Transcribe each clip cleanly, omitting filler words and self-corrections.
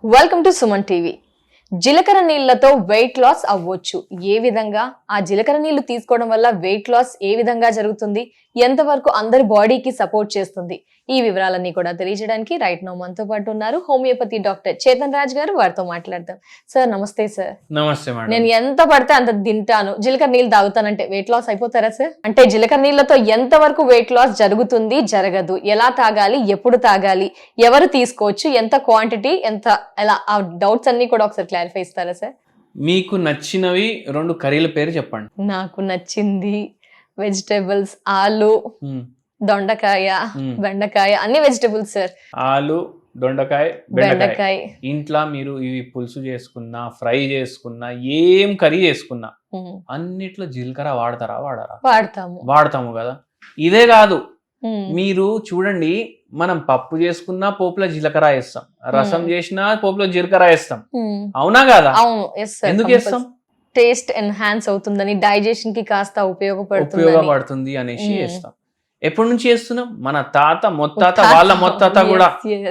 Welcome to Suman TV. జీలకర్ర నీళ్లతో weight loss అవ్వచ్చు. ఏ విధంగా ఆ జీలకర్ర నీళ్లు తీసుకోవడం వల్ల వెయిట్ లాస్ ఏ విధంగా జరుగుతుంది, ఎంతవరకు అందరి బాడీకి సపోర్ట్ చేస్తుంది, ఈ వివరాలన్నీ కూడా తెలియజేయడానికి రైట్ నౌ మనతో పాటు ఉన్నారు హోమియోపతి డాక్టర్ చేతన్ రాజ్ గారు. వారితో మాట్లాడదాం. సార్ నమస్తే. సార్ నమస్తే మేడం. నేను ఎంత పడితే అంత తింటాను, జీలకర్ర నీళ్ళు తాగుతానంటే వెయిట్ లాస్ అయిపోతారా సార్? అంటే జీలకర్ర నీళ్లతో ఎంత వరకు వెయిట్ లాస్ జరుగుతుంది, జరగదు, ఎలా తాగాలి, ఎప్పుడు తాగాలి, ఎవరు తీసుకోవచ్చు, ఎంత క్వాంటిటీ, ఎంత ఎలా, ఆ డౌట్స్ అన్ని కూడా ఒకసారి క్లారిఫై ఇస్తారా సార్? మీకు నచ్చినవి 2 కర్రీల పేరు చెప్పండి. నాకు నచ్చింది వెజిటేబుల్స్ ఆలు, దొండకాయ, బెండకాయ, అన్ని వెజిటేబుల్స్ సార్. ఆలు, దొండకాయ, బెండకాయ. బెండకాయ ఇంట్లో మీరు ఇవి పులుసు చేసుకున్నా, ఫ్రై చేసుకున్నా, ఏం కర్రీ చేసుకున్నా అన్నిట్లో జీలకర్ర వాడతారా? వాడతాము కదా. ఇదే కాదు, మీరు చూడండి, మనం పప్పు చేసుకున్నా పోపులో జీలకర్ర వేస్తాం, రసం చేసినా పోపులో జీలకర్ర వేస్తాం, అవునా కదా? అవును. ఎందుకు వేస్తాం? టేస్ట్ ఎన్హాన్స్ అవుతుందని, డైజెషన్ కి కాస్త ఉపయోగపడుతుంది అనేసి వేస్తాం. ఎప్పటి నుంచి వేస్తున్నాం? మన తాత ముత్తాత, వాళ్ళ ముత్తాత కూడా,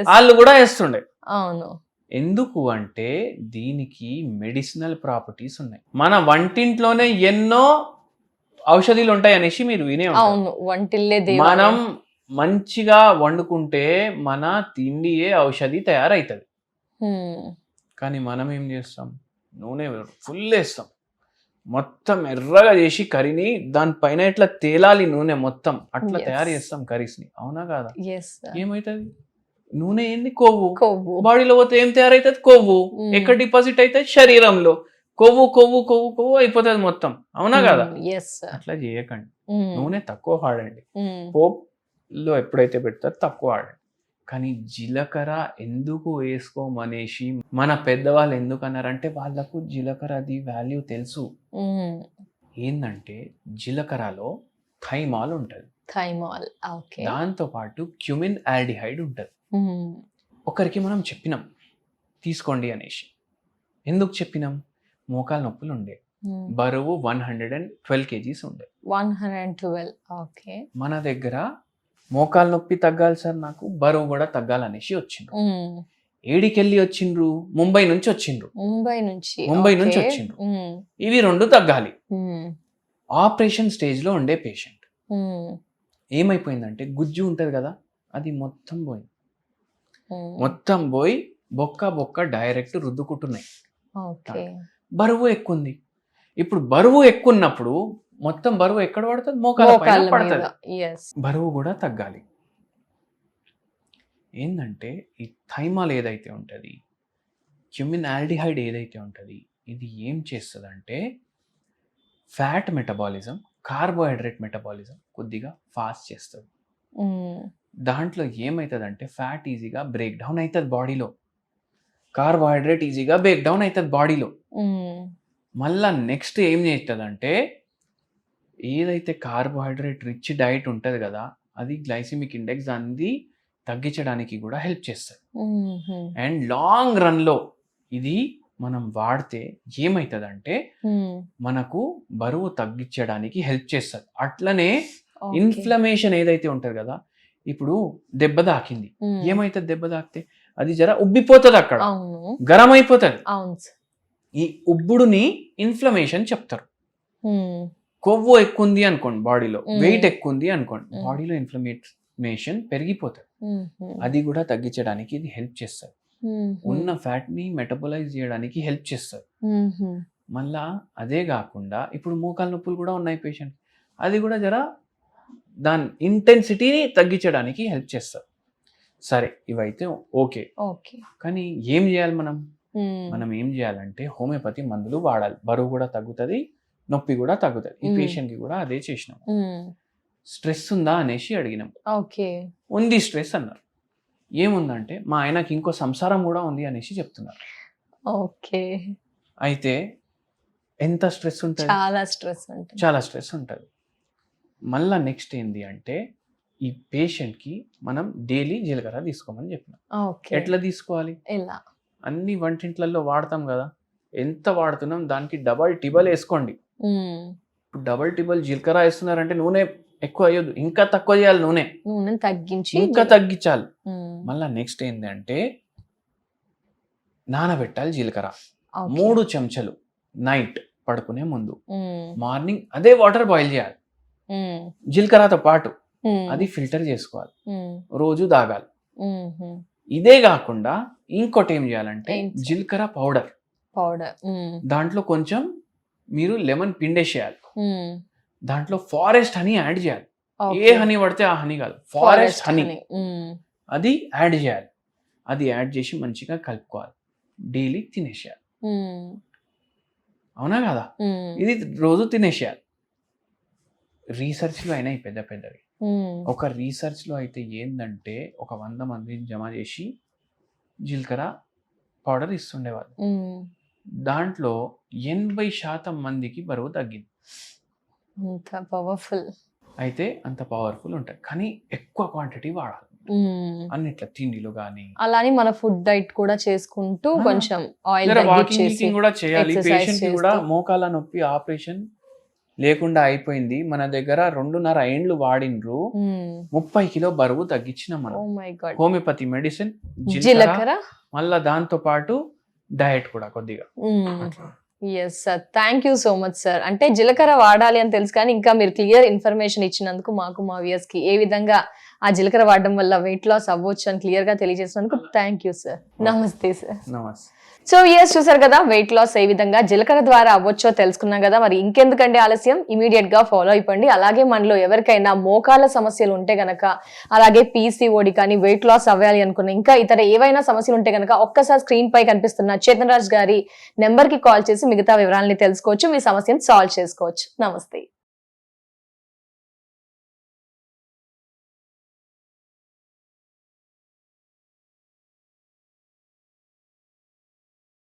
వాళ్ళు కూడా వేస్తుండే. అవును. ఎందుకు అంటే దీనికి మెడిసినల్ ప్రాపర్టీస్ ఉన్నాయి. మన వంటింట్లోనే ఎన్నో ఔషధీలు ఉంటాయి అనేసి మీరు వినే ఉంటారు. మనం మంచిగా వండుకుంటే మన తిండియే ఔషధి తయారైతుంది. కానీ మనం ఏం చేస్తాం? నూనె ఫుల్ వేస్తాం, మొత్తం ఎర్రగా చేసి కర్రీని దానిపైన ఇట్లా తేలాలి నూనె మొత్తం, అట్లా తయారు చేస్తాం కర్రీస్ని, అవునా కాదా? ఏమైతుంది? నూనె ఏంది? కొవ్వు. బాడీలో పోతే ఏం తయారైతుంది? కొవ్వు. ఎక్కడ డిపాజిట్ అవుతుంది? శరీరంలో. కొవ్వు కొవ్వు కొవ్వు కొవ్వు అయిపోతుంది మొత్తం, అవునా కదా? అట్లా చేయకండి. నూనె తక్కువ వాడండి. పోప్లో ఎప్పుడైతే పెడతారో తక్కువ వాడండి. కానీ జీలకర్ర ఎందుకు వేసుకోమనేసి మన పెద్దవాళ్ళు ఎందుకు అన్నారంటే, వాళ్ళకు జీలకర్రది వాల్యూ తెలుసు. ఏంటంటే జీలకర్రలో థైమాల్ ఉంటుంది, దాంతో పాటు క్యూమిన్ ఆల్డిహైడ్ ఉంటుంది. ఒకరికి మనం చెప్పినాం తీసుకోండి అనేసి. ఎందుకు చెప్పినాం? మోకాలు నొప్పులు ఉండే, బరువు 112 kgs ఉండే. 112. మన దగ్గర మోకాలు నొప్పి తగ్గాలి సార్, నాకు బరువు కూడా తగ్గాలనేసి వచ్చిండ్రు. ఏడికెళ్ళి వచ్చిండ్రు? ముంబై నుంచి వచ్చిండ్రు. ఇవి 2 తగ్గాలి. ఆపరేషన్ స్టేజ్ లో ఉండే పేషెంట్ ఏమైపోయిందంటే, గుజ్జు ఉంటది కదా, అది మొత్తం పోయి బొక్క డైరెక్ట్ రుద్దుకుంటున్నాయి. బరువు ఎక్కువ. ఇప్పుడు బరువు ఎక్కున్నప్పుడు మొత్తం బరువు ఎక్కడ పడుతుంది? మోకాళ్ళ పైన పడుతుంది. బరువు కూడా తగ్గాలి. ఏంటంటే ఈ థైమాల్ ఏదైతే ఉంటుంది, క్యూమిన్ ఆల్డిహైడ్ ఏదైతే ఉంటుంది, ఇది ఏం చేస్తుందంటే ఫ్యాట్ మెటబాలిజం, కార్బోహైడ్రేట్ మెటబాలిజం కొద్దిగా ఫాస్ట్ చేస్తుంది. దాంట్లో ఏమవుతుందంటే ఫ్యాట్ ఈజీగా బ్రేక్ డౌన్ అవుతుంది బాడీలో, కార్బోహైడ్రేట్ ఈజీగా బ్రేక్ డౌన్ అవుతుంది బాడీలో. మళ్ళా నెక్స్ట్ ఏం చేస్తుందంటే, ఏదైతే కార్బోహైడ్రేట్ రిచ్ డైట్ ఉంటుంది కదా, అది గ్లైసిమిక్ ఇండెక్స్ దాన్ని తగ్గించడానికి కూడా హెల్ప్ చేస్తుంది. అండ్ లాంగ్ రన్లో ఇది మనం వాడితే ఏమవుతుందంటే మనకు బరువు తగ్గించడానికి హెల్ప్ చేస్తుంది. అట్లనే ఇన్ఫ్లమేషన్ ఏదైతే ఉంటుంది కదా, ఇప్పుడు దెబ్బ తాకింది, ఏమైతుంది? దెబ్బ తాకితే అది జర ఉబ్బిపోతుంది, అక్కడ గరం అయిపోతుంది. ఈ ఉబ్బుడుని ఇన్ఫ్లమేషన్ చెప్తారు. కొవ్వు ఎక్కువ ఉంది అనుకోండి, బాడీలో వెయిట్ ఎక్కువ ఉంది అనుకోండి, బాడీలో ఇన్ఫ్లమేషన్ పెరిగిపోతుంది. అది కూడా తగ్గించడానికి ఇది హెల్ప్ చేస్తుంది. ఉన్న ఫ్యాట్ ని మెటబలైజ్ చేయడానికి హెల్ప్ చేస్తుంది. మళ్ళా అదే కాకుండా ఇప్పుడు మోకాలు నొప్పులు కూడా ఉన్నాయి పేషెంట్, అది కూడా జర దాని ఇంటెన్సిటీని తగ్గించడానికి హెల్ప్ చేస్తుంది. సరే, ఇవైతే ఓకే. కానీ ఏం చేయాలి మనం ఏం చేయాలంటే హోమియోపతి మందులు వాడాలి. బరువు కూడా తగ్గుతుంది, నొప్పి కూడా తగ్గుతుంది. ఈ పేషెంట్ కి కూడా అదే చేసినాం. స్ట్రెస్ ఉందా అనేసి అడిగినాం. ఉంది స్ట్రెస్ అన్నారు. ఏముందంటే మా ఆయనకి ఇంకో సంసారం కూడా ఉంది అనేసి చెప్తున్నారు. అయితే ఎంత స్ట్రెస్ ఉంటుంది? చాలా స్ట్రెస్ ఉంటుంది. మళ్ళా నెక్స్ట్ ఏంది అంటే, ఈ పేషెంట్ కి మనం డైలీ జీలకర్ర తీసుకోమని చెప్పినాం. ఎట్లా తీసుకోవాలి? అన్ని వంటింట్లలో వాడతాం కదా, ఎంత వాడుతున్నాం దానికి డబల్ టిబల్ వేసుకోండి. ఇప్పుడు డబల్ టిబల్ జీలకర్ర వేస్తున్నారంటే నూనె ఎక్కువ అయ్యదు, ఇంకా తక్కువ చేయాలి, నూనె తగ్గించాలి. మళ్ళా నెక్స్ట్ ఏంటంటే నానబెట్టాలి జీలకర్ర. Okay. 3 చెంచాలు నైట్ పడుకునే ముందు. Mm. మార్నింగ్ అదే వాటర్ బాయిల్ చేయాలి Mm. జీలకర్రతో పాటు. Mm. అది ఫిల్టర్ చేసుకోవాలి, Mm. రోజు తాగాలి. Mhm. ఇదే కాకుండా ఇంకోటి ఏం చేయాలంటే ఏంటి? జీలకర్ర పౌడర్, Powder. దాంట్లో కొంచెం మీరు లెమన్ పిండేసేయాలి. Mm. దాంట్లో ఫారెస్ట్ హనీ యాడ్ చేయాలి. ఏ Okay. హనీ పడితే ఆ హనీ కాదు, ఫారెస్ట్ హనీ, honey. Mm. అది యాడ్ చేయాలి. అది యాడ్ చేసి మంచిగా కలుపుకోవాలి, డైలీ తినేసేయాలి. Mm. అవునా కదా? Mm. ఇది రోజు తినేసేయాలి. రీసెర్చ్లో అయినాయి పెద్ద పెద్దవి. Mm. ఒక రీసెర్చ్లో అయితే ఏంటంటే ఒక 100 మందిని జమ చేసి జీలకర్ర పౌడర్ ఇస్తుండేవాళ్ళు. Mm. దాంట్లో 80% మందికి బరువు తగ్గింది. అంత పవర్ఫుల్. అయితే అంత పవర్ఫుల్ ఉంటాయి, కానీ ఎక్కువ క్వాంటిటీ వాడాలి అన్నిట్లా, తిండిలో కానీ. అలానే మన ఫుడ్ డైట్ కూడా చేసుకుంటూ కొంచెం ఆయిల్ వాకింగ్ కూడా చేయాలి. exercise పేషెంట్ కి కూడా చేస్తూ. మోకాల నొప్పి ఆపరేషన్ లేకుండా అయిపోయింది. మన దగ్గర 2.5 ఏండ్లు వాడినరు, 30 కిలో బరువు తగ్గించిన మనం. Oh my god. Homeopathy medicine, జీలకర్ర, జీలకర్ర. మళ్ళా దాంతో పాటు డయట్ కూడా కొద్దిగా. Yes sir, thank you so much sir. అంటే జీలకర్ర వాడాలి అని తెలుసు, కానీ ఇంకా మీరు క్లియర్ ఇన్ఫర్మేషన్ ఇచ్చినందుకు మాకు, మా వ్యూయర్స్ కి ఏ విధంగా ఆ జీలకర్ర వాడడం వల్ల వెయిట్ లాస్ అవ్వచ్చు అని క్లియర్ గా తెలియజేసినందుకు థ్యాంక్ యూ సార్. నమస్తే సార్. నమస్తే. సో ఎస్, చూసారు కదా వెయిట్ లాస్ ఏ విధంగా జీలకర్ర ద్వారా అవ్వచ్చో తెలుసుకున్నాం కదా. మరి ఇంకెందుకంటే ఆలస్యం, ఇమీడియట్ గా ఫాలో అయిపోండి. అలాగే మనలో ఎవరికైనా మోకాళ్ళ సమస్యలు ఉంటే గనక, అలాగే పీసీఓడి కానీ, వెయిట్ లాస్ అవ్వాలి అనుకున్న ఇంకా ఇతర ఏవైనా సమస్యలు ఉంటే గనక ఒక్కసారి స్క్రీన్ పై కనిపిస్తున్న చేతన్ రాజ్ గారి నెంబర్ కి కాల్ చేసి మిగతా వివరాలని తెలుసుకోవచ్చు, మీ సమస్యను సాల్వ్ చేసుకోవచ్చు. నమస్తే.